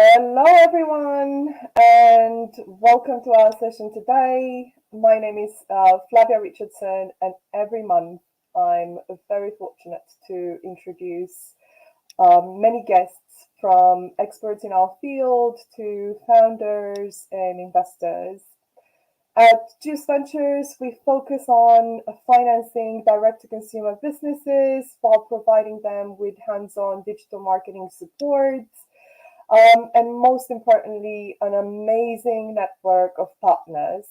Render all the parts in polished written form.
Hello, everyone, and welcome to our session today. My name is Flavia Richardson, and every month I'm very fortunate to introduce many guests from experts in our field to founders and investors. At Juice Ventures, we focus on financing direct to consumer businesses while providing them with hands on digital marketing support and most importantly, an amazing network of partners.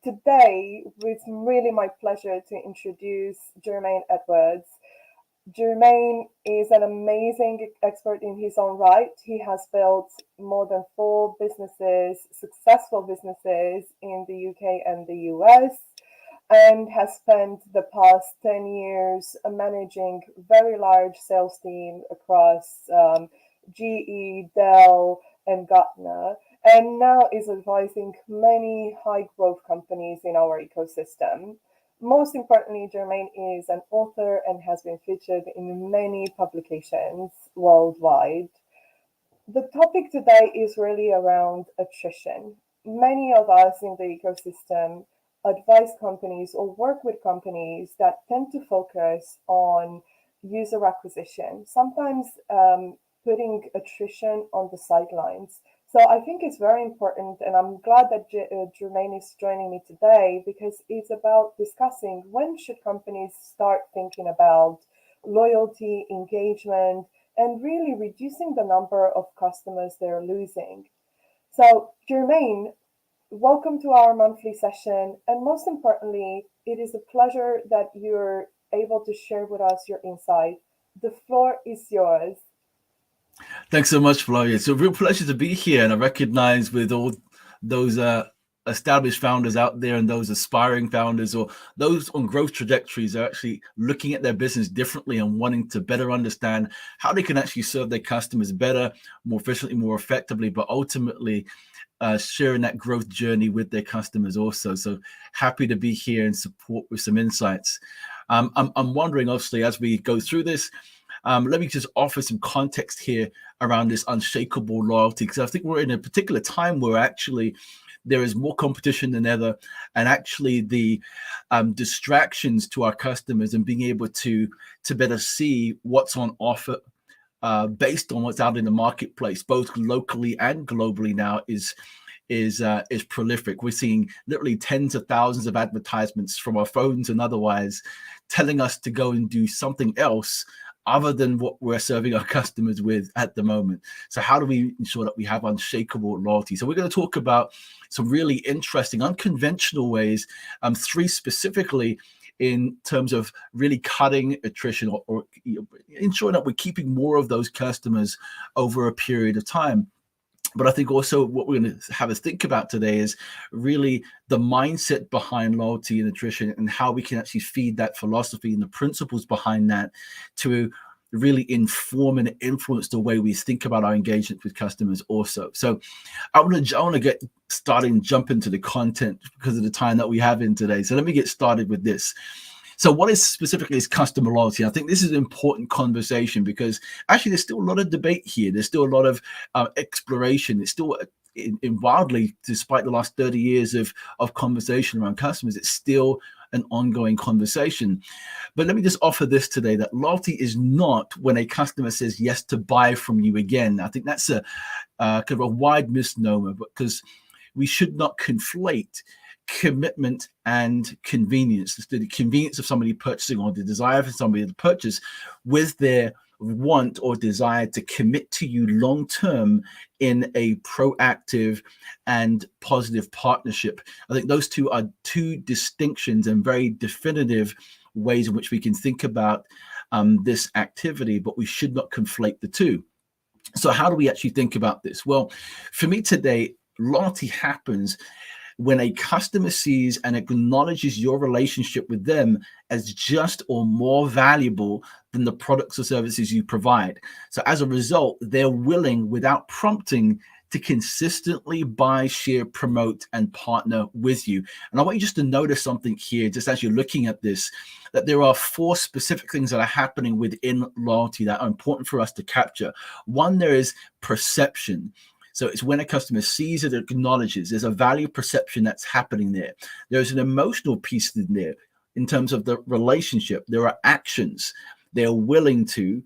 Today, it's really my pleasure to introduce Jermaine Edwards. Jermaine is an amazing expert in his own right. He has built more than four businesses, successful businesses in the UK and the US, and has spent the past 10 years managing very large sales team across GE, Dell, and Gartner, and now is advising many high growth companies in our ecosystem. Most importantly, Jermaine is an author and has been featured in many publications worldwide. The topic today is really around attrition. Many of us in the ecosystem advise companies or work with companies that tend to focus on user acquisition, sometimes putting attrition on the sidelines. So I think it's very important, and I'm glad that Jermaine is joining me today because it's about discussing when should companies start thinking about loyalty, engagement, and really reducing the number of customers they're losing. So Jermaine, welcome to our monthly session, and most importantly, it is a pleasure that you're able to share with us your insight. The floor is yours. Thanks so much, Flavia. It's a real pleasure to be here, and I recognize with all those established founders out there and those aspiring founders or those on growth trajectories are actually looking at their business differently and wanting to better understand how they can actually serve their customers better, more efficiently, more effectively, but ultimately sharing that growth journey with their customers also. So happy to be here and support with some insights. I'm wondering, obviously, as we go through this, let me just offer some context here around this unshakable loyalty, because I think we're in a particular time where actually there is more competition than ever, and actually the distractions to our customers and being able to better see what's on offer based on what's out in the marketplace, both locally and globally now, is prolific. We're seeing literally tens of thousands of advertisements from our phones and otherwise telling us to go and do something else other than what we're serving our customers with at the moment. So how do we ensure that we have unshakable loyalty? So we're going to talk about some really interesting, unconventional ways, three specifically in terms of really cutting attrition or ensuring that we're keeping more of those customers over a period of time. But I think also what we're going to have us think about today is really the mindset behind loyalty and attrition and how we can actually feed that philosophy and the principles behind that to really inform and influence the way we think about our engagement with customers also. So I want to get started and jump into the content because of the time that we have in today. So let me get started with this. So what is specifically is customer loyalty? I think this is an important conversation because actually there's still a lot of debate here. There's still a lot of exploration. It's still in wildly, despite the last 30 years of conversation around customers, it's still an ongoing conversation. But let me just offer this today, that loyalty is not when a customer says yes to buy from you again. I think that's a kind of a wide misnomer because we should not conflate commitment and convenience. The convenience of somebody purchasing or the desire for somebody to purchase with their want or desire to commit to you long term in a proactive and positive partnership. I think those two are two distinctions and very definitive ways in which we can think about this activity, but we should not conflate the two. So how do we actually think about this? Well, for me today, loyalty happens when a customer sees and acknowledges your relationship with them as just or more valuable than the products or services you provide. So as a result, they're willing, without prompting, to consistently buy, share, promote, and partner with you. And I want you just to notice something here, just as you're looking at this, that there are four specific things that are happening within loyalty that are important for us to capture. One, there is perception. So it's when a customer sees it, acknowledges there's a value perception that's happening there. There's an emotional piece in there in terms of the relationship. There are actions. They're willing to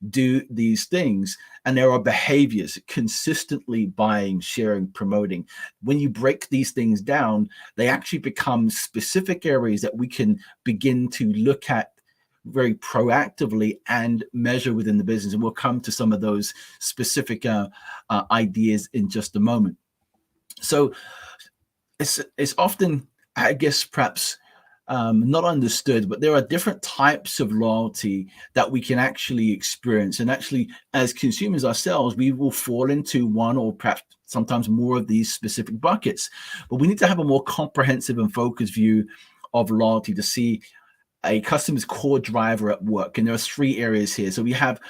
do these things, and there are behaviors: consistently buying, sharing, promoting. When you break these things down, they actually become specific areas that we can begin to look at very proactively and measure within the business. And we'll come to some of those specific ideas in just a moment. So it's often, I guess, perhaps not understood, but there are different types of loyalty that we can actually experience. And actually, as consumers ourselves, we will fall into one or perhaps sometimes more of these specific buckets. But we need to have a more comprehensive and focused view of loyalty to see a customer's core driver at work. And there are three areas here. So we have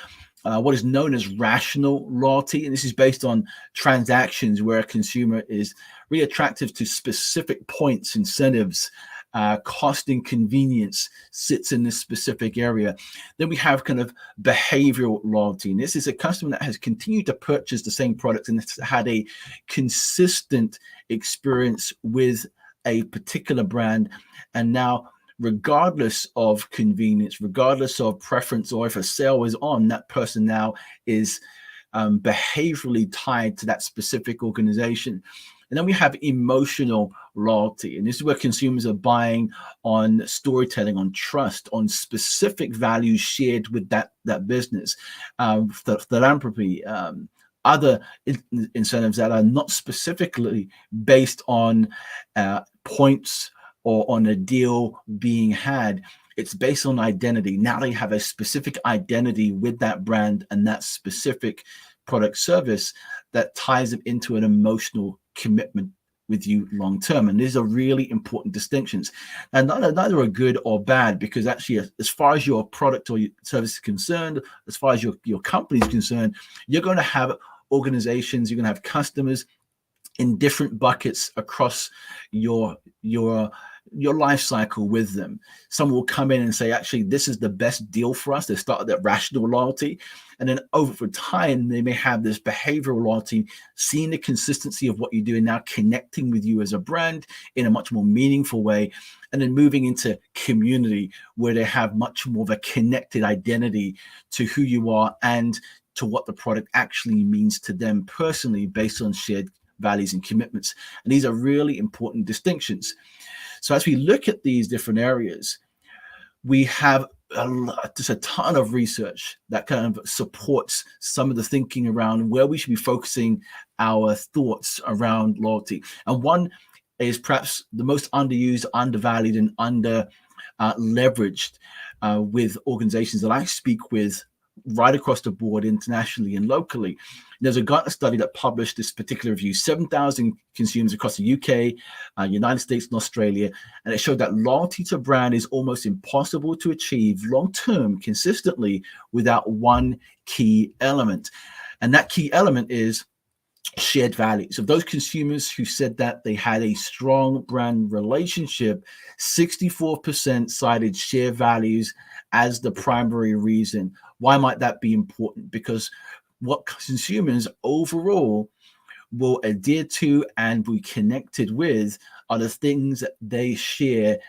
what is known as rational loyalty, and this is based on transactions where a consumer is really attractive to specific points, incentives, cost and convenience sits in this specific area. Then we have kind of behavioral loyalty, and this is a customer that has continued to purchase the same products and has had a consistent experience with a particular brand, and now, regardless of convenience, regardless of preference, or if a sale is on, that person now is behaviorally tied to that specific organization. And then we have emotional loyalty. And this is where consumers are buying on storytelling, on trust, on specific values shared with that business, philanthropy, other incentives that are not specifically based on points or on a deal being had. It's based on identity. Now they have a specific identity with that brand and that specific product service that ties them into an emotional commitment with you long term. And these are really important distinctions. And neither are good or bad, because actually, as far as your product or your service is concerned, as far as your company is concerned, you're going to have organizations, you're going to have customers in different buckets across your life cycle with them. Some will come in and say, actually, this is the best deal for us. They start at that rational loyalty. And then over time, they may have this behavioral loyalty, seeing the consistency of what you do and now connecting with you as a brand in a much more meaningful way. And then moving into community, where they have much more of a connected identity to who you are and to what the product actually means to them personally, based on shared values and commitments. And these are really important distinctions. So as we look at these different areas, we have just a ton of research that kind of supports some of the thinking around where we should be focusing our thoughts around loyalty. And one is perhaps the most underused, undervalued, and under leveraged with organizations that I speak with right across the board, internationally and locally. There's a Gartner study that published this particular review, 7,000 consumers across the UK, United States, and Australia. And it showed that loyalty to brand is almost impossible to achieve long-term, consistently, without one key element. And that key element is shared values. Of those consumers who said that they had a strong brand relationship, 64% cited shared values as the primary reason. Why might that be important? Because what consumers overall will adhere to and be connected with are the things that they share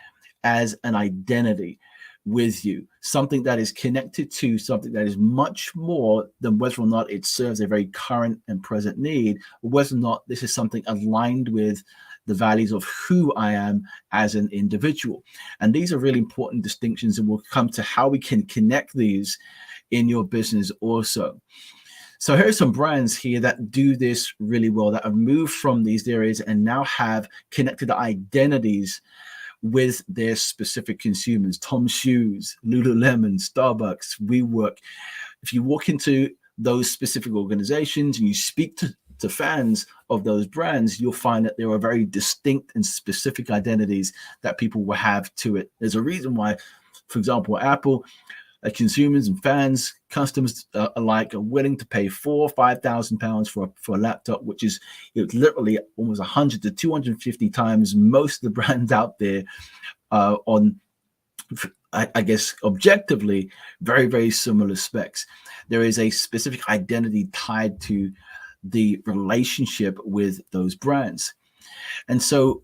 as an identity with you, something that is connected to something that is much more than whether or not it serves a very current and present need, or whether or not this is something aligned with the values of who I am as an individual. And these are really important distinctions, and we'll come to how we can connect these in your business also. So here are some brands here that do this really well, that have moved from these areas and now have connected identities with their specific consumers. Tom's Shoes, Lululemon, Starbucks, WeWork. If you walk into those specific organizations and you speak to fans of those brands, you'll find that there are very distinct and specific identities that people will have to it. There's a reason why, for example, Apple, consumers and fans, customers alike, are willing to pay £4,000 or £5,000 for a laptop, which is literally almost 100 to 250 times most of the brands out there on, I guess, objectively, very, very similar specs. There is a specific identity tied to the relationship with those brands. And so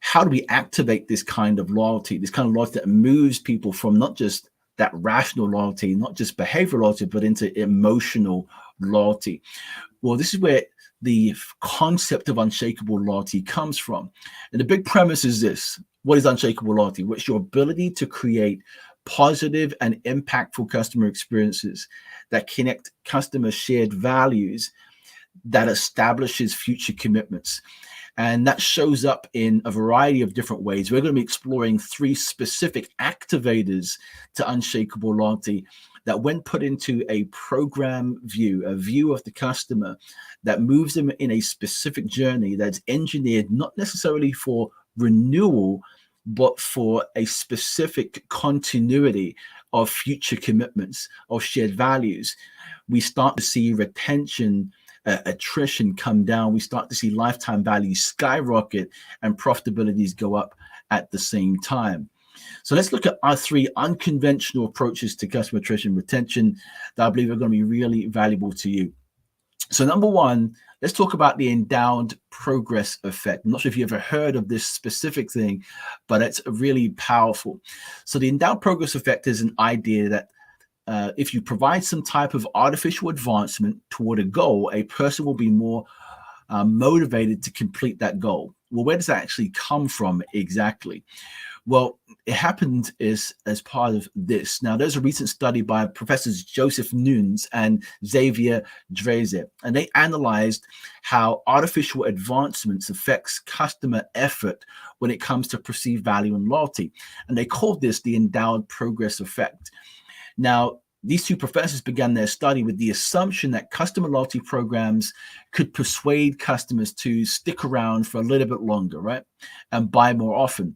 how do we activate this kind of loyalty, that moves people from not just that rational loyalty, not just behavioral loyalty, but into emotional loyalty? Well, this is where the concept of unshakable loyalty comes from. And the big premise is this. What is unshakable loyalty? Well, it's your ability to create positive and impactful customer experiences that connect customer shared values, that establishes future commitments. And that shows up in a variety of different ways. We're going to be exploring 3 specific activators to unshakable loyalty that, when put into a program view, a view of the customer that moves them in a specific journey that's engineered not necessarily for renewal, but for a specific continuity of future commitments, of shared values, we start to see retention, attrition come down. We start to see lifetime values skyrocket and profitabilities go up at the same time. So let's look at our 3 unconventional approaches to customer attrition retention that I believe are going to be really valuable to you. So number 1, let's talk about the endowed progress effect. I'm not sure if you ever heard of this specific thing, but it's really powerful. So the endowed progress effect is an idea that if you provide some type of artificial advancement toward a goal, a person will be more motivated to complete that goal. Well, where does that actually come from exactly? Well, it happened as part of this. Now, there's a recent study by Professors Joseph Nunes and Xavier Drazer, and they analyzed how artificial advancements affects customer effort when it comes to perceived value and loyalty. And they called this the endowed progress effect. Now, these 2 professors began their study with the assumption that customer loyalty programs could persuade customers to stick around for a little bit longer, right? And buy more often.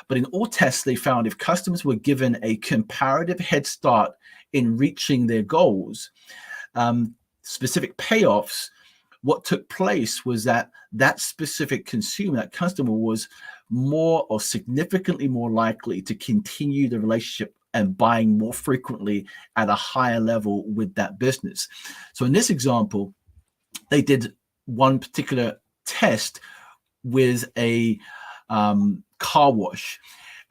But in all tests, they found if customers were given a comparative head start in reaching their goals, specific payoffs, what took place was that specific consumer, that customer, was more or significantly more likely to continue the relationship and buying more frequently at a higher level with that business. So in this example, they did one particular test with a car wash.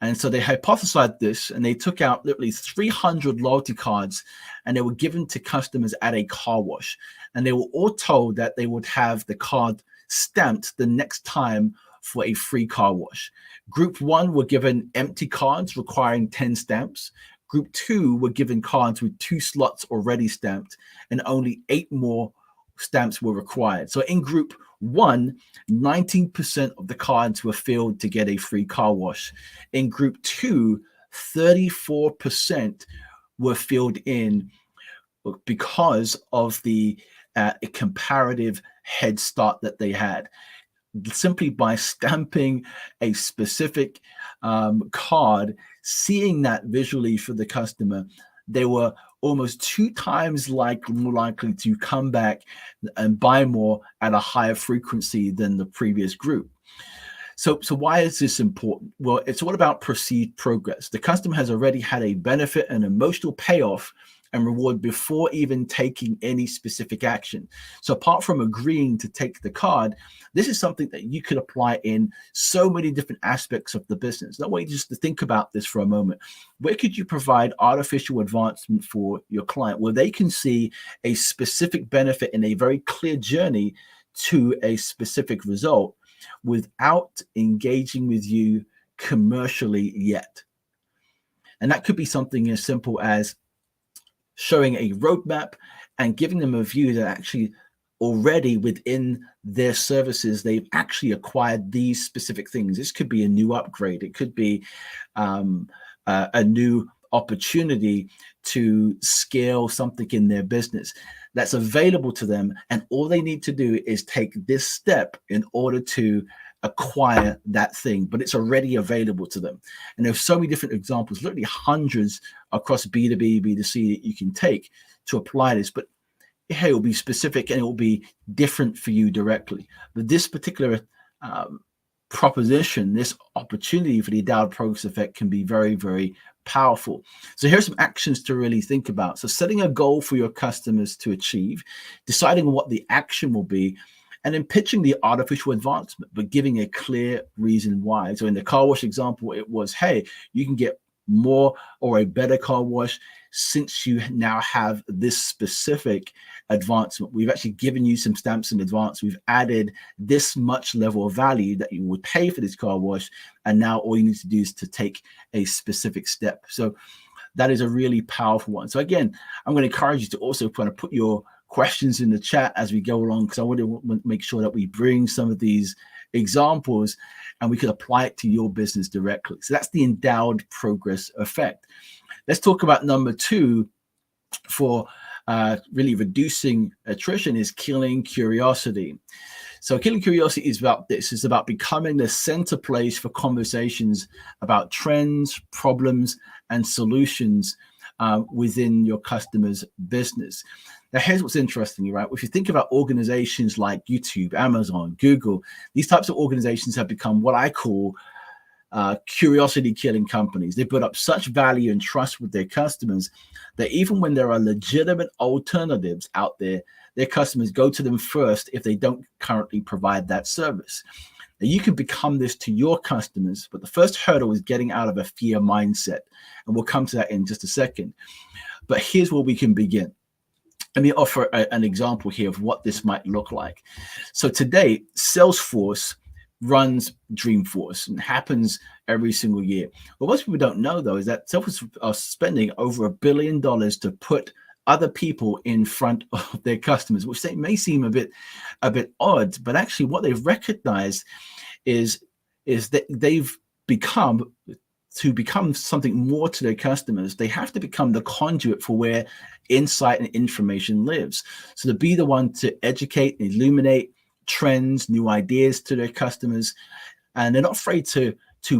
And so they hypothesized this, and they took out literally 300 loyalty cards, and they were given to customers at a car wash. And they were all told that they would have the card stamped the next time for a free car wash. Group 1 were given empty cards requiring 10 stamps. Group 2 were given cards with 2 slots already stamped, and only 8 more stamps were required. So in group 1, 19% of the cards were filled to get a free car wash. In group 2, 34% were filled in because of the comparative head start that they had. Simply by stamping a specific card, seeing that visually for the customer, they were almost 2 times more likely to come back and buy more at a higher frequency than the previous group. So why is this important? Well, it's all about perceived progress. The customer has already had a benefit and emotional payoff and reward before even taking any specific action. So apart from agreeing to take the card, this is something that you could apply in so many different aspects of the business. That way, just to think about this for a moment. Where could you provide artificial advancement for your client where they can see a specific benefit in a very clear journey to a specific result without engaging with you commercially yet? And that could be something as simple as showing a roadmap and giving them a view that actually already within their services, they've actually acquired these specific things. This could be a new upgrade. It could be a new opportunity to scale something in their business that's available to them. And all they need to do is take this step in order to acquire that thing, but it's already available to them. And there's so many different examples, literally hundreds across B2B, B2C that you can take to apply this. But hey, it will be specific and it will be different for you directly. But this particular proposition, this opportunity for the endowed progress effect can be very, very powerful. So here's some actions to really think about. So setting a goal for your customers to achieve, deciding what the action will be, and then pitching the artificial advancement, but giving a clear reason why. So in the car wash example, it was, hey, you can get more or a better car wash since you now have this specific advancement. We've actually given you some stamps in advance. We've added this much level of value that you would pay for this car wash. And now all you need to do is to take a specific step. So that is a really powerful one. So again, I'm going to encourage you to also kind of put your questions in the chat as we go along, because I want to make sure that we bring some of these examples and we can apply it to your business directly. So that's the endowed progress effect. Let's talk about number 2 for really reducing attrition is killing curiosity. So killing curiosity is about this. It's about becoming the center place for conversations about trends, problems, and solutions within your customer's business. Now, here's what's interesting, right? If you think about organizations like YouTube, Amazon, Google, these types of organizations have become what I call curiosity killing companies. They put up such value and trust with their customers that even when there are legitimate alternatives out there, their customers go to them first if they don't currently provide that service. Now, you can become this to your customers, but the first hurdle is getting out of a fear mindset. And we'll come to that in just a second. But here's where we can begin. Let me offer an example here of what this might look like. So today, Salesforce runs Dreamforce and happens every single year. What most people don't know, though, is that Salesforce are spending over $1 billion to put other people in front of their customers, which they may seem a bit odd, but actually what they've recognized is that they've become something more to their customers. They have to become the conduit for where insight and information lives. So to be the one to educate and illuminate trends, new ideas to their customers, and they're not afraid to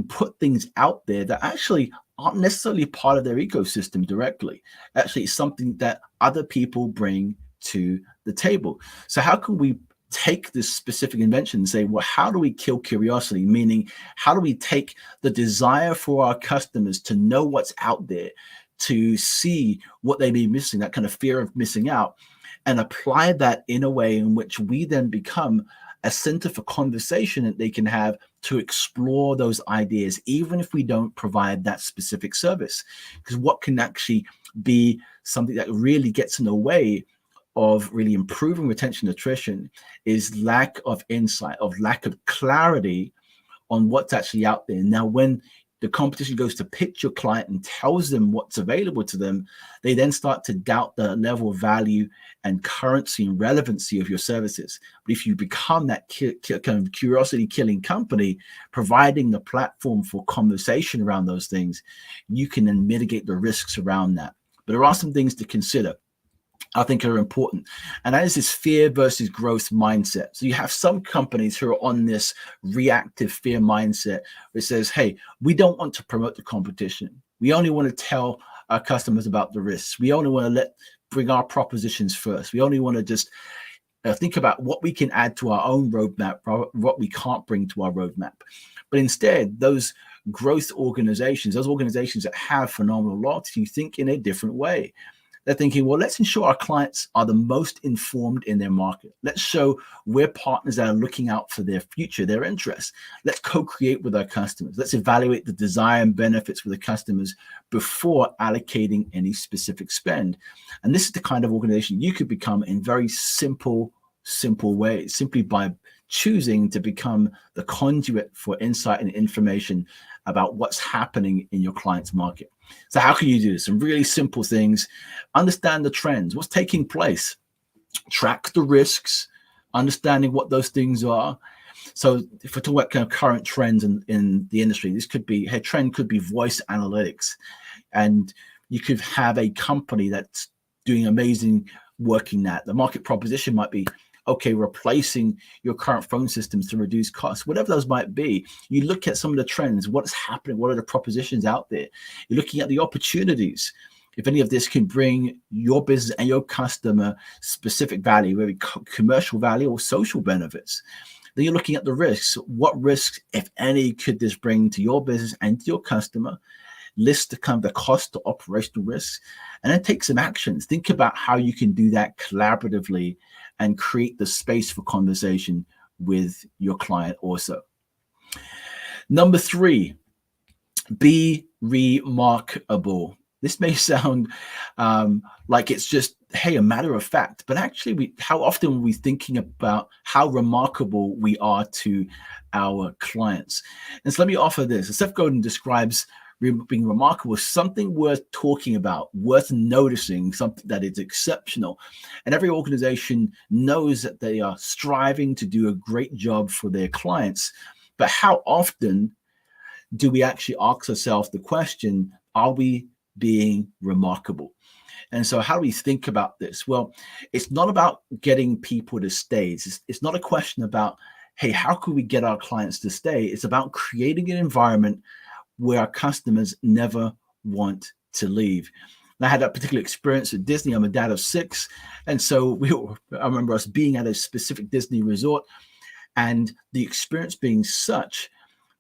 put things out there that actually aren't necessarily part of their ecosystem directly. Actually, it's something that other people bring to the table. So how can we take this specific invention and say, well, how do we kill curiosity? Meaning, how do we take the desire for our customers to know what's out there, to see what they may be missing, that kind of fear of missing out, and apply that in a way in which we then become a center for conversation that they can have to explore those ideas, even if we don't provide that specific service. Because what can actually be something that really gets in the way of really improving retention attrition is lack of insight, of lack of clarity on what's actually out there. Now, when the competition goes to pitch your client and tells them what's available to them, they then start to doubt the level of value and currency and relevancy of your services. But if you become that kind of curiosity killing company, providing the platform for conversation around those things, you can then mitigate the risks around that. But there are some things to consider I think are important. And that is this fear versus growth mindset. So you have some companies who are on this reactive fear mindset, which says, hey, we don't want to promote the competition. We only want to tell our customers about the risks. We only want to bring our propositions first. We only want to just think about what we can add to our own roadmap, what we can't bring to our roadmap. But instead, those growth organizations, those organizations that have phenomenal loyalty, think in a different way. They're thinking, well, let's ensure our clients are the most informed in their market. Let's show we're partners that are looking out for their future, their interests. Let's co-create with our customers. Let's evaluate the desire and benefits for the customers before allocating any specific spend. And this is the kind of organization you could become in very simple ways, simply by choosing to become the conduit for insight and information about what's happening in your client's market. So how can you do this? Some really simple things. Understand the trends, what's taking place, track the risks, understanding what those things are. So if we're talking about kind of current trends in the industry, this could be, a trend could be voice analytics. And you could have a company that's doing amazing work in that. The market proposition might be, okay, replacing your current phone systems to reduce costs, whatever those might be. You look at some of the trends, what's happening, what are the propositions out there? You're looking at the opportunities. If any of this can bring your business and your customer specific value, whether commercial value or social benefits. Then you're looking at the risks. What risks, if any, could this bring to your business and to your customer? list the kind of the cost to operational risks, and then take some actions. Think about how you can do that collaboratively and create the space for conversation with your client also. Number 3, be remarkable. This may sound like it's just, hey, a matter of fact, but actually how often are we thinking about how remarkable we are to our clients? And so let me offer this. Seth Godin describes being remarkable as something worth talking about, worth noticing, something that is exceptional. And every organization knows that they are striving to do a great job for their clients. But how often do we actually ask ourselves the question, are we being remarkable? And so how do we think about this? Well, it's not about getting people to stay. It's not a question about, hey, how can we get our clients to stay? It's about creating an environment where our customers never want to leave. And I had that particular experience at Disney. I'm a dad of 6. And so I remember us being at a specific Disney resort and the experience being such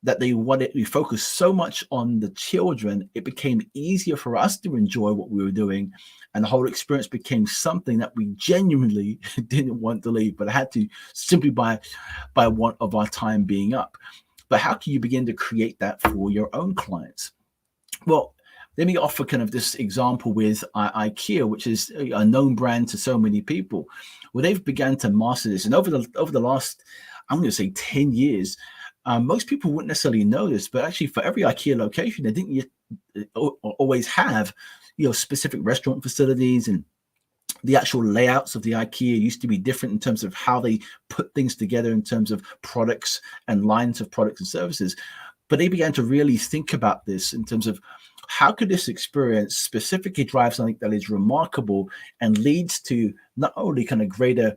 that we focused so much on the children, it became easier for us to enjoy what we were doing. And the whole experience became something that we genuinely didn't want to leave, but I had to simply by want of our time being up. But how can you begin to create that for your own clients? Well, let me offer kind of this example with IKEA, which is a known brand to so many people. Well, they've begun to master this. And over the last, I'm going to say 10 years, most people wouldn't necessarily know this, but actually for every IKEA location, they didn't always have, specific restaurant facilities, and the actual layouts of the IKEA used to be different in terms of how they put things together in terms of products and lines of products and services. But they began to really think about this in terms of how could this experience specifically drive something that is remarkable and leads to not only kind of greater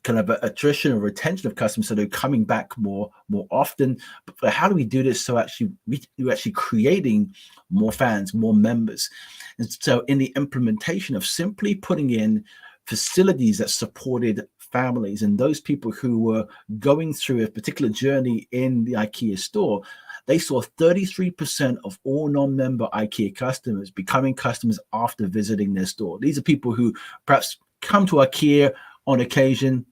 kind of attrition or retention of customers, so they're coming back more often. But how do we do this so actually we're actually creating more fans, more members? And so in the implementation of simply putting in facilities that supported families and those people who were going through a particular journey in the IKEA store, they saw 33% of all non-member IKEA customers becoming customers after visiting their store. These are people who perhaps come to IKEA on occasion,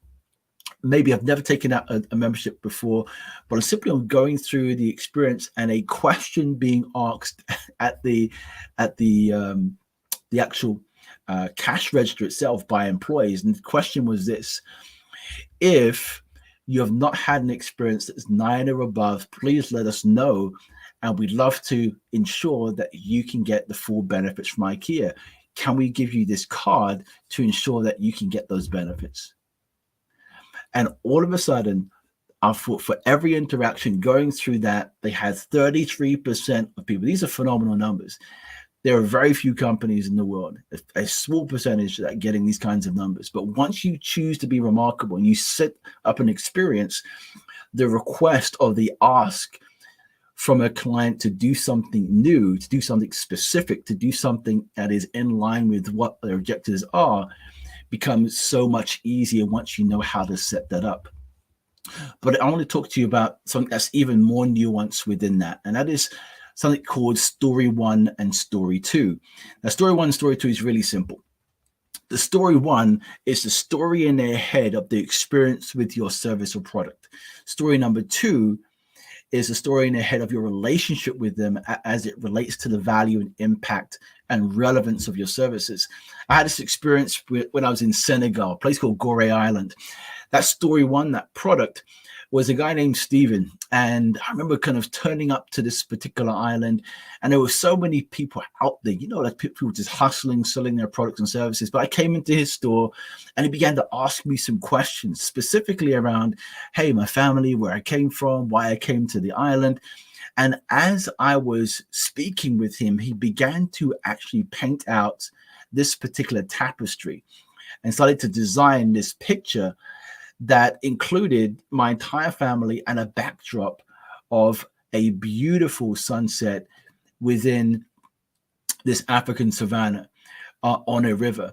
maybe I've never taken out a membership before, but I'm simply on going through the experience and a question being asked at the actual cash register itself by employees. And the question was this: if you have not had an experience that's 9 or above, please let us know. And we'd love to ensure that you can get the full benefits from IKEA. Can we give you this card to ensure that you can get those benefits? And all of a sudden, I thought for every interaction going through that, they had 33% of people. These are phenomenal numbers. There are very few companies in the world, a small percentage that are getting these kinds of numbers. But once you choose to be remarkable and you set up an experience, the request or the ask from a client to do something new, to do something specific, to do something that is in line with what their objectives are, becomes so much easier once you know how to set that up. But I want to talk to you about something that's even more nuanced within that, and that is something called story 1 and story 2. Now, story 1 and story 2 is really simple. The story 1 is the story in their head of the experience with your service or product. Story number 2 is the story in the head of your relationship with them as it relates to the value and impact and relevance of your services. I had this experience when I was in Senegal, a place called Gorée Island. That story 1, that product, was a guy named Steven. And I remember kind of turning up to this particular island, and there were so many people out there, like people just hustling, selling their products and services. But I came into his store and he began to ask me some questions specifically around, hey, my family, where I came from, why I came to the island. And as I was speaking with him, he began to actually paint out this particular tapestry and started to design this picture that included my entire family and a backdrop of a beautiful sunset within this African savanna on a river.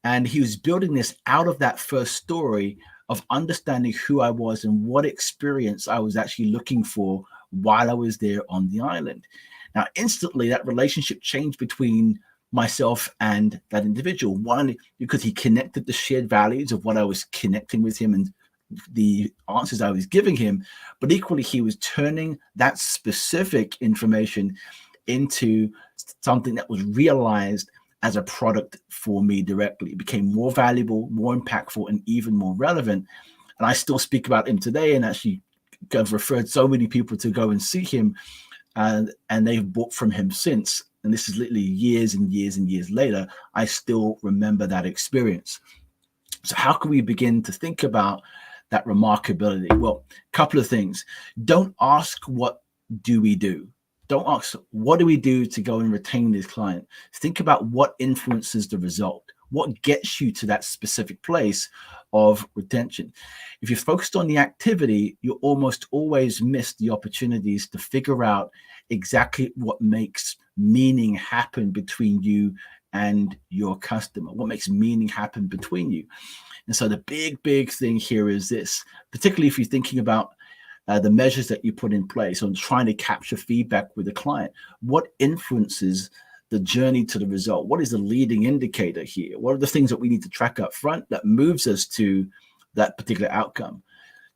And he was building this out of that first story of understanding who I was and what experience I was actually looking for while I was there on the island. Now, instantly, that relationship changed between myself and that individual. One, because he connected the shared values of what I was connecting with him and the answers I was giving him, but equally, he was turning that specific information into something that was realized as a product for me directly. It became more valuable, more impactful, and even more relevant. And I still speak about him today, and actually have referred so many people to go and see him, and they've bought from him since. And this is literally years and years and years later. I still remember that experience. So how can we begin to think about that remarkability? Well, a couple of things. Don't ask, what do we do? Don't ask, what do we do to go and retain this client? Think about what influences the result. What gets you to that specific place of retention? If you're focused on the activity, you almost always miss the opportunities to figure out exactly what makes meaning happen between you and your customer, what makes meaning happen between you. And so the big thing here is this, particularly if you're thinking about the measures that you put in place on trying to capture feedback with the client. What influences the journey to the result? What is the leading indicator here? What are the things that we need to track up front that moves us to that particular outcome?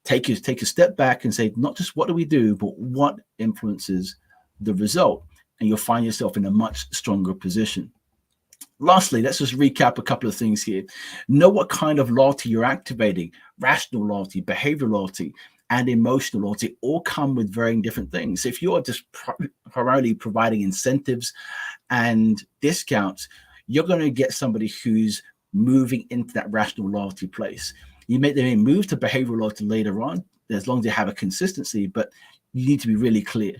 Take a step back and say, not just what do we do, but what influences the result? And you'll find yourself in a much stronger position. Lastly, let's just recap a couple of things here. Know what kind of loyalty you're activating. Rational loyalty, behavioral loyalty, and emotional loyalty all come with varying different things. If you're just primarily providing incentives and discounts, you're going to get somebody who's moving into that rational loyalty place. They may move to behavioral loyalty later on, as long as they have a consistency, but you need to be really clear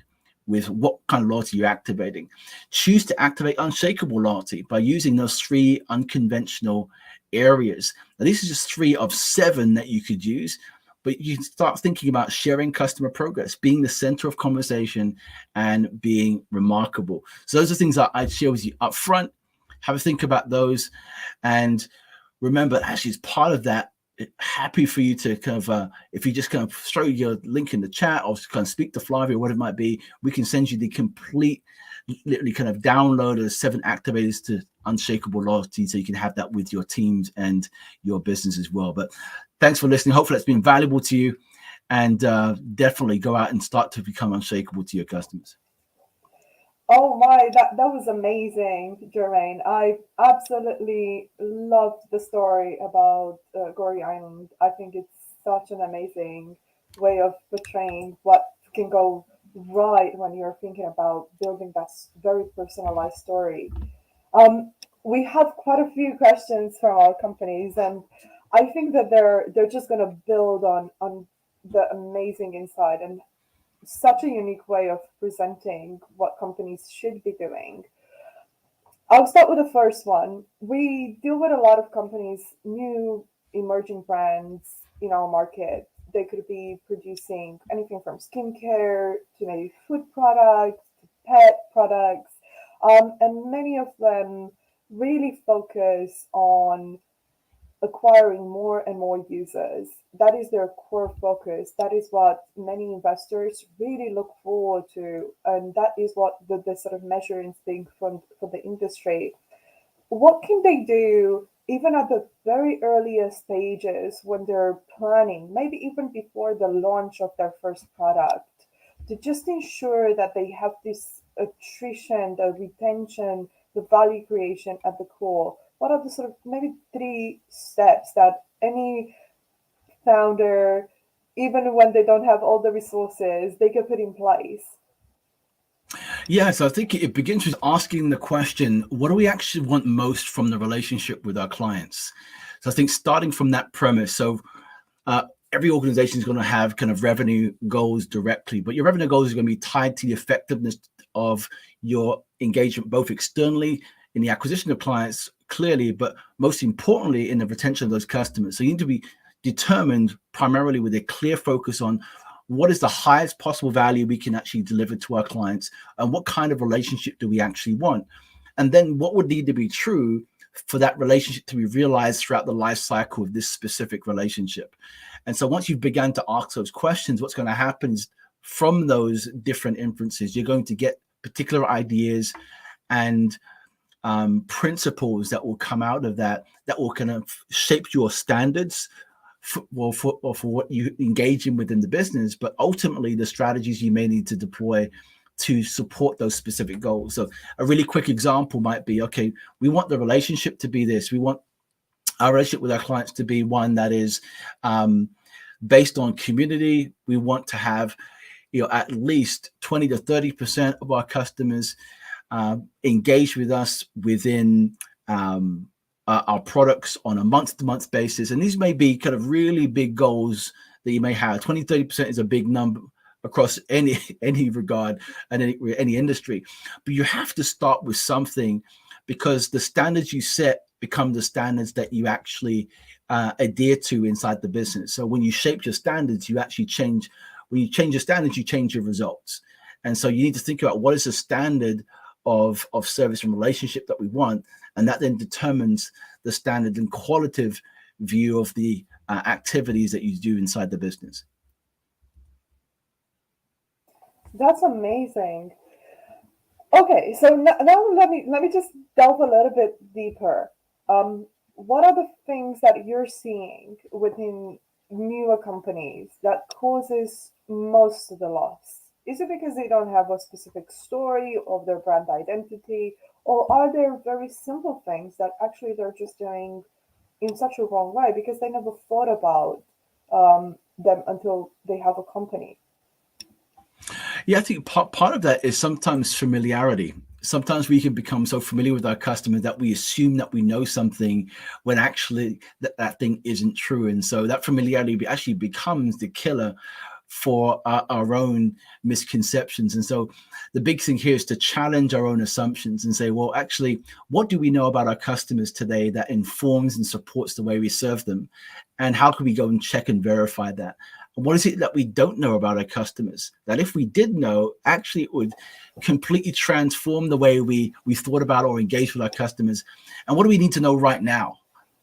with what kind of loyalty you're activating. Choose to activate unshakable loyalty by using those 3 unconventional areas. Now, these are just 3 of 7 that you could use, but you can start thinking about sharing customer progress, being the center of conversation, and being remarkable. So those are things that I'd share with you up front. Have a think about those. And remember, actually, as part of that, happy for you to kind of, if you just kind of throw your link in the chat or kind of speak to Flavia, or what it might be, we can send you the complete, literally kind of download of 7 activators to Unshakable Loyalty, so you can have that with your teams and your business as well. But thanks for listening. Hopefully that's been valuable to you, and definitely go out and start to become unshakable to your customers. Oh my, that was amazing, Jermaine. I absolutely loved the story about Gorey Island. I think it's such an amazing way of portraying what can go right when you're thinking about building that very personalized story. We have quite a few questions from our companies, and I think that they're just going to build on the amazing insight and such a unique way of presenting what companies should be doing. I'll start with the first one. We deal with a lot of companies, new emerging brands in our market. They could be producing anything from skincare to maybe food products, to pet products, and many of them really focus on acquiring more and more users. That is their core focus. That is what many investors really look forward to. And that is what the sort of measuring thing for the industry. What can they do even at the very earliest stages when they're planning, maybe even before the launch of their first product, to just ensure that they have this attrition, the retention, the value creation at the core? What are the sort of maybe 3 steps that any founder, even when they don't have all the resources, they can put in place? Yeah, so I think it begins with asking the question, what do we actually want most from the relationship with our clients? So I think starting from that premise, so every organization is going to have kind of revenue goals directly, but your revenue goals are going to be tied to the effectiveness of your engagement, both externally in the acquisition of clients, clearly, but most importantly in the retention of those customers. So you need to be determined primarily with a clear focus on what is the highest possible value we can actually deliver to our clients, and what kind of relationship do we actually want, and then what would need to be true for that relationship to be realized throughout the life cycle of this specific relationship. And so once you've begun to ask those questions, what's going to happen is from those different inferences, you're going to get particular ideas and principles that will come out of that will kind of shape your standards for what you engage in within the business, but ultimately the strategies you may need to deploy to support those specific goals. So a really quick example might be, okay, we want the relationship to be this. We want our relationship with our clients to be one that is based on community. We want to have, at least 20 to 30% of our customers engage with us within our products on a month-to-month basis. And these may be kind of really big goals that you may have. 20, 30% is a big number across any regard and any industry. But you have to start with something, because the standards you set become the standards that you actually adhere to inside the business. So when you shape your standards, you actually change. When you change your standards, you change your results. And so you need to think about what is the standard of service and relationship that we want, and that then determines the standard and qualitative view of the activities that you do inside the business. That's amazing. Okay, so now let me just delve a little bit deeper. What are the things that you're seeing within newer companies that causes most of the loss? Is it because they don't have a specific story of their brand identity, or are there very simple things that actually they're just doing in such a wrong way because they never thought about them until they have a company? Yeah, I think part of that is sometimes familiarity. Sometimes we can become so familiar with our customer that we assume that we know something when actually that thing isn't true. And so that familiarity actually becomes the killer for our own misconceptions. And so the big thing here is to challenge our own assumptions and say, well, actually, what do we know about our customers today that informs and supports the way we serve them? And how can we go and check and verify that? And what is it that we don't know about our customers that if we did know, actually it would completely transform the way we thought about or engage with our customers? And what do we need to know right now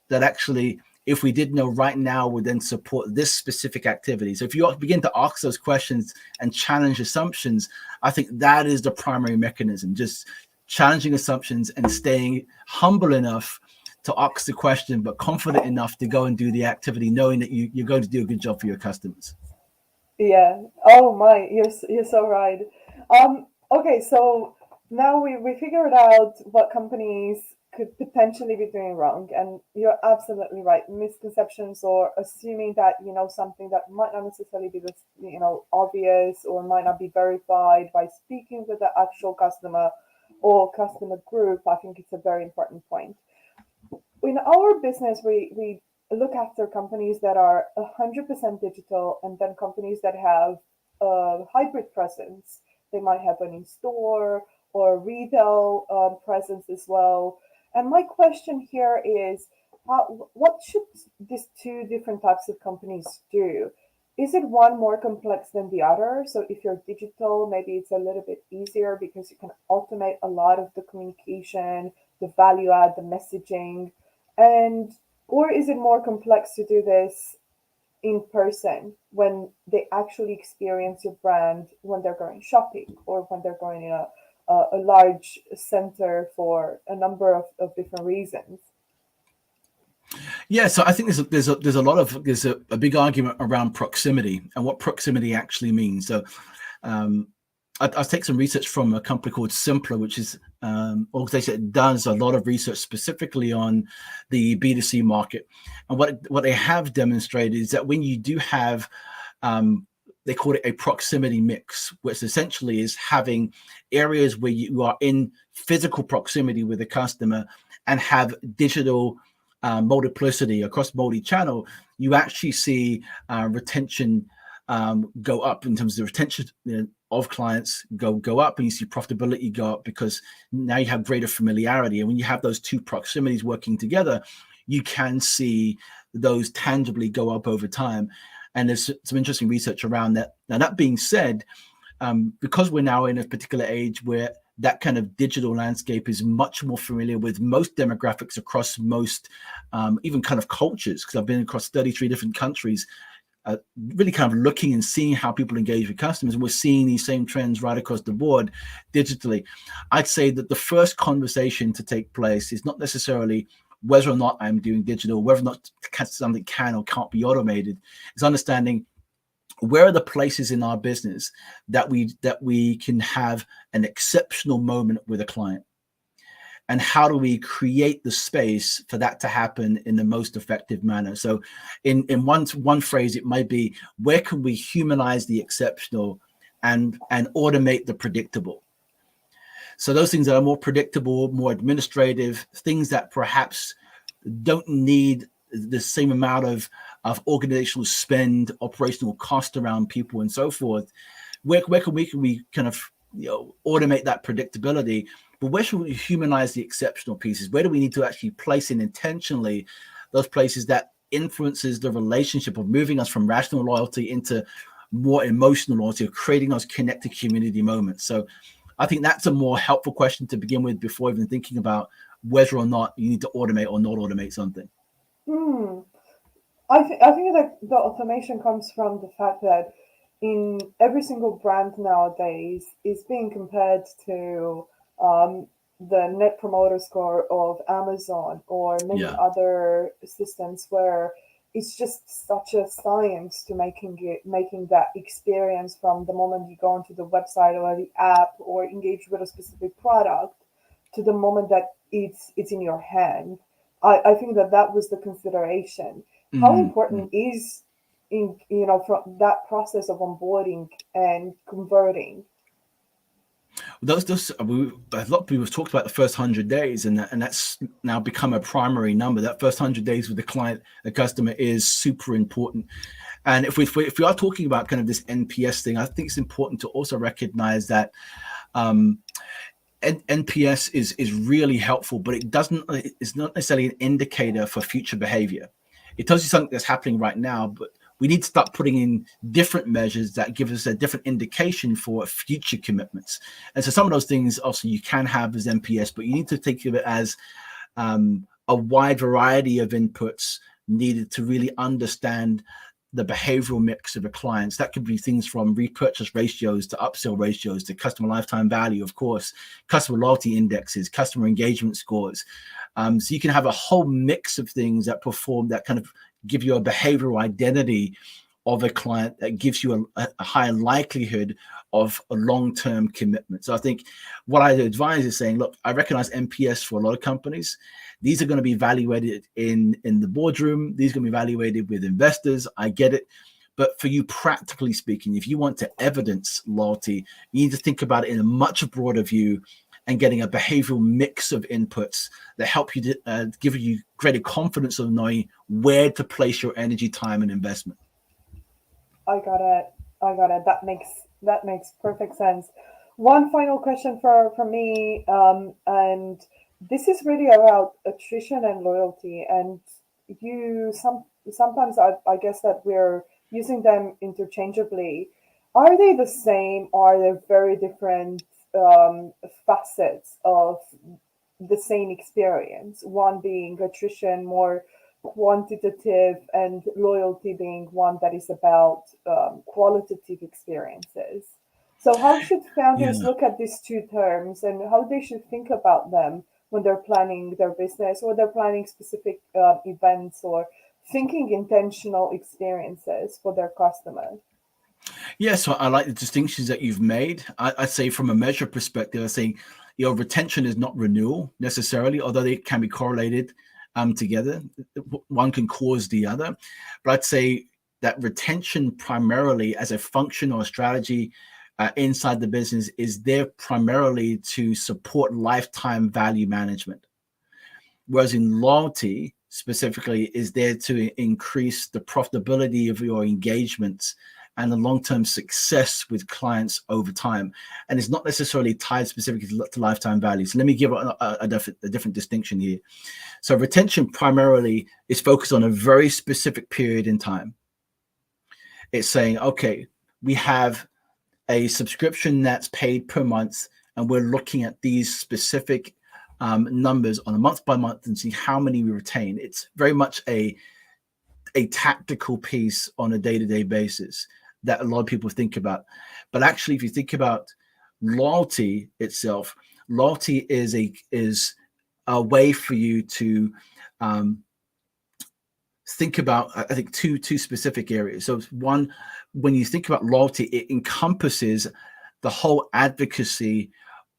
that actually, if we did know right now, would then support this specific activity? So if you begin to ask those questions and challenge assumptions, I think that is the primary mechanism, just challenging assumptions and staying humble enough to ask the question, but confident enough to go and do the activity, knowing that you're going to do a good job for your customers. Yeah. Oh my, you're so right. Okay, so now we figured out what companies could potentially be doing wrong, and you're absolutely right. Misconceptions or assuming that you know something that might not necessarily be this, obvious, or might not be verified by speaking with the actual customer or customer group. I think it's a very important point. In our business, we look after companies that are 100% digital, and then companies that have a hybrid presence. They might have an in-store or retail presence as well. And my question here is, what should these two different types of companies do? Is it one more complex than the other? So if you're digital, maybe it's a little bit easier because you can automate a lot of the communication, the value add, the messaging, or is it more complex to do this in person when they actually experience your brand when they're going shopping or when they're going in a large center for a number of different reasons? Yeah, so I think there's a big argument around proximity and what proximity actually means. So I'll take some research from a company called Simpler, which is an organization that does a lot of research specifically on the B2C market. And what they have demonstrated is that when you do have, they call it a proximity mix, which essentially is having areas where you are in physical proximity with the customer and have digital multiplicity across multi-channel, you actually see retention go up in terms of the retention of clients go up, and you see profitability go up because now you have greater familiarity. And when you have those two proximities working together, you can see those tangibly go up over time. And there's some interesting research around that. Now, that being said, because we're now in a particular age where that kind of digital landscape is much more familiar with most demographics across most, even kind of cultures, because I've been across 33 different countries. really kind of looking and seeing how people engage with customers, and we're seeing these same trends right across the board digitally. I'd say that the first conversation to take place is not necessarily whether or not I'm doing digital, whether or not something can or can't be automated. It's understanding where are the places in our business that we can have an exceptional moment with a client, and how do we create the space for that to happen in the most effective manner. So in one phrase, it might be, where can we humanize the exceptional and automate the predictable? So those things that are more predictable, more administrative, things that perhaps don't need the same amount of organizational spend, operational cost around people and so forth, where can we kind of automate that predictability? But where should we humanize the exceptional pieces? Where do we need to actually place in intentionally those places that influences the relationship of moving us from rational loyalty into more emotional loyalty, of creating those connected community moments? So I think that's a more helpful question to begin with before even thinking about whether or not you need to automate or not automate something. I think that the automation comes from the fact that in every single brand nowadays is being compared to the net promoter score of Amazon or many other systems, where it's just such a science to making that experience from the moment you go onto the website or the app or engage with a specific product to the moment that it's in your hand. I think that was the consideration. How important is from that process of onboarding and converting? A lot of people have talked about the first 100 days, and that's now become a primary number. That first 100 days with the customer is super important. And if we are talking about kind of this NPS thing, I think it's important to also recognize that NPS is really helpful, but it's not necessarily an indicator for future behavior. It tells you something that's happening right now, but we need to start putting in different measures that give us a different indication for future commitments. And so some of those things also you can have as NPS, but you need to think of it as a wide variety of inputs needed to really understand the behavioral mix of the clients. That could be things from repurchase ratios to upsell ratios to customer lifetime value, of course, customer loyalty indexes, customer engagement scores. So you can have a whole mix of things that kind of give you a behavioral identity of a client that gives you a higher likelihood of a long-term commitment. So I think what I advise is saying, look, I recognize NPS for a lot of companies. These are going to be evaluated in the boardroom. These are going to be evaluated with investors. I get it. But for you, practically speaking, if you want to evidence loyalty, you need to think about it in a much broader view and getting a behavioral mix of inputs that help you to give you greater confidence of knowing where to place your energy, time, and investment. I got it. That makes perfect sense. One final question for me, and this is really about attrition and loyalty. And sometimes I guess that we're using them interchangeably. Are they the same? Or are they very different facets of the same experience? One being attrition, more quantitative, and loyalty being one that is about qualitative experiences. So how should founders look at these two terms, and how they should think about them when they're planning their business, or they're planning specific events, or thinking intentional experiences for their customers? Yeah, so I like the distinctions that you've made. I'd say from a measure perspective, I say, retention is not renewal necessarily, although they can be correlated together. One can cause the other. But I'd say that retention primarily as a function or a strategy inside the business is there primarily to support lifetime value management. Whereas in loyalty specifically is there to increase the profitability of your engagements and the long-term success with clients over time. And it's not necessarily tied specifically to lifetime value. So let me give a different distinction here. So retention primarily is focused on a very specific period in time. It's saying, okay, we have a subscription that's paid per month, and we're looking at these specific numbers on a month by month and see how many we retain. It's very much a a tactical piece on a day-to-day basis that a lot of people think about. But actually, if you think about loyalty itself, loyalty is a way for you to think about, I think, two specific areas. So one, when you think about loyalty, it encompasses the whole advocacy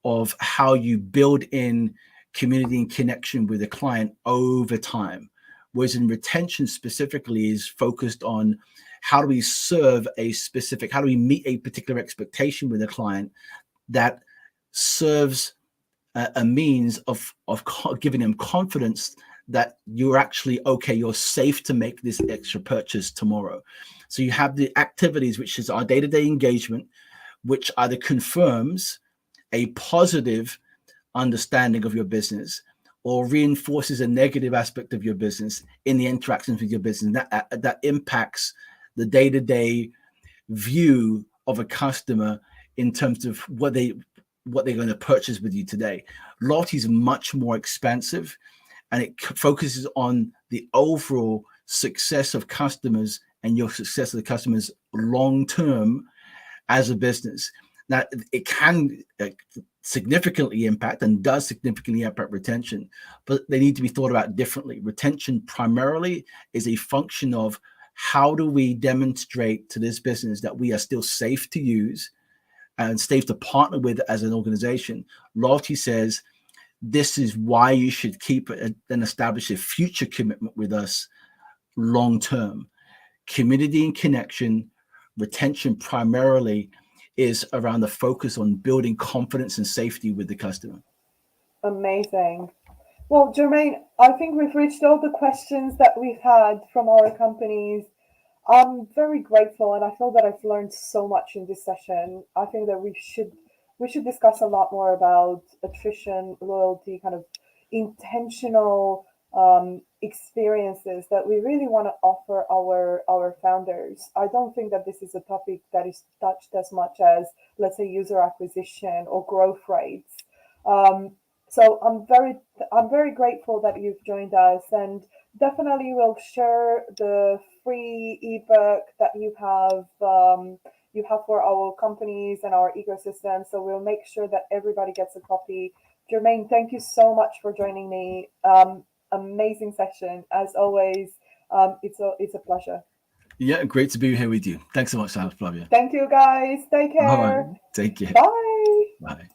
of how you build in community and connection with a client over time. Whereas in retention specifically is focused on how do we serve how do we meet a particular expectation with a client that serves a means of giving them confidence that you're actually okay, you're safe to make this extra purchase tomorrow. So you have the activities, which is our day-to-day engagement, which either confirms a positive understanding of your business or reinforces a negative aspect of your business in the interactions with your business. That impacts the day-to-day view of a customer in terms of what they're going to purchase with you today. Loyalty is much more expansive, and it focuses on the overall success of customers and your success of the customers long-term as a business. Now, it can significantly impact and does significantly impact retention, but they need to be thought about differently. Retention primarily is a function of how do we demonstrate to this business that we are still safe to use and safe to partner with as an organization. Loyalty says, this is why you should keep and establish a future commitment with us long-term. Community and connection, retention primarily is around the focus on building confidence and safety with the customer. Amazing. Well, Jermaine, I think we've reached all the questions that we've had from our companies. I'm very grateful, and I feel that I've learned so much in this session. I think that we should discuss a lot more about attrition, loyalty, kind of intentional experiences that we really want to offer our founders. I don't think that this is a topic that is touched as much as, let's say, user acquisition or growth rates. So I'm very grateful that you've joined us, and definitely we'll share the free ebook that you have for our companies and our ecosystem. So we'll make sure that everybody gets a copy. Jermaine, thank you so much for joining me. Amazing session as always. It's a pleasure. Yeah, great to be here with you. Thanks so much, Flavia. Thank you, guys. Take care. All right. Take care. Bye. Bye.